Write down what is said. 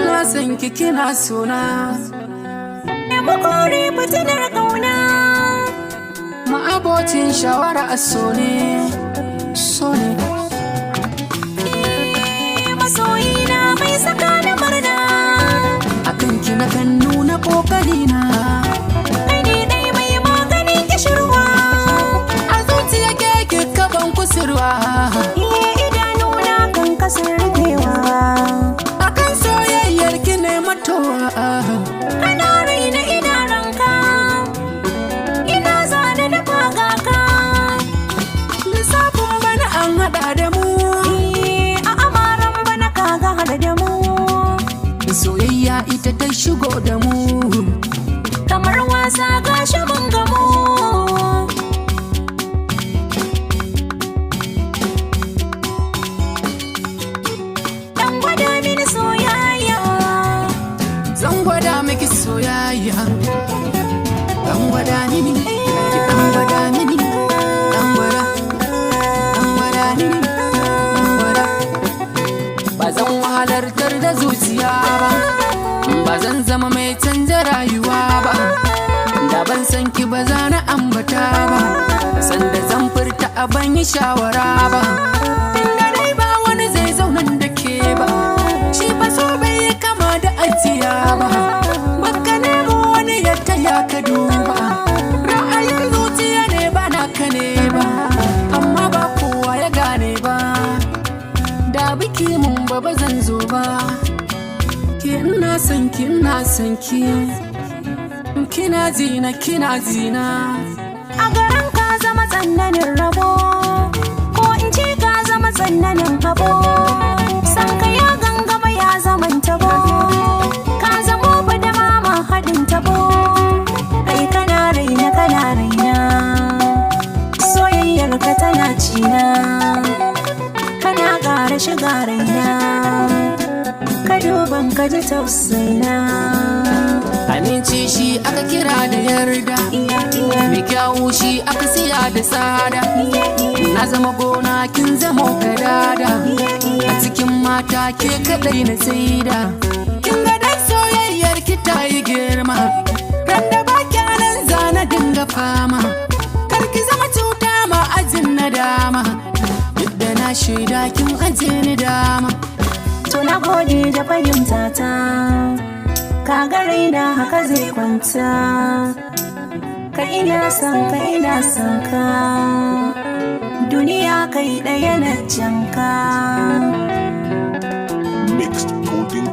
Na san ki kina sona, makore fitinar kauna, ma'abocin shawara a sone, sone. Masoyina mai saka na murna, Akan ki na kan nuna kokarina, kai ne dai mai maganin kishirwa. a zuciya ke kika ban kusurwa. Idanuna kan kasar rufewa, Akan soyayyar ki ne matowa, kana raina ina ranka, ina zane da fagaka. lissafin bana an haɗa da mu. A amaran bana kaga har da mu, Soyayya ita ta shigo da mu, kamar wasa gashi mun gamu. Dan gwada mini soyayya, zan gwada miki soyayya. Dan gwada mini, ki dan gwada mini, dan gwada mini, dan gwada. Ba zan wahalartar da zuciya ba, ba zan zama mai canza rayuwa ba. Da ban san ki ba za na ambata ba, sanda zan furta a ban yi shawara ba. Inda dai ba wani zai zaunan da ke ba, shi fa so bai yi kama da ajiya ba. Baka nemo wani ya taya ka duba, ra'ayin zuciya ne ba naka ne ba, amma ba kowa ya gane ba. Da biki mun ba zan zo ba, ke ina son ki ina son ki, kina zina kina zina. a garin ka zama tsannanin rabo, ko in ce ka zama tsannanin habo. San ka ya gangama ya zaman tabo, ka zamo fa da mama haɗin tabo. Ai kana raina kana raina, soyayyar ka tana cina, kana ƙara shiga raina, ka duban ka ji tausayina. Aminci shi aka kira da yarda, mai kyawu shi aka siya da tsada. Na zama gona kin zama kadada, a cikin mata ke kadai na saida. Kin ga dan soyayyar ki ta yi girma, ran da ba kyanan zana dinga fama. Kar ki zama cuta ma ajin na dama, duk da na shaida kin aje ni dama. To na gode da fahimta ta, ka ga raina haka zai kwanta. Ka ina son ka ina son ka, duniya kai ɗaya na janka. Mixed Coding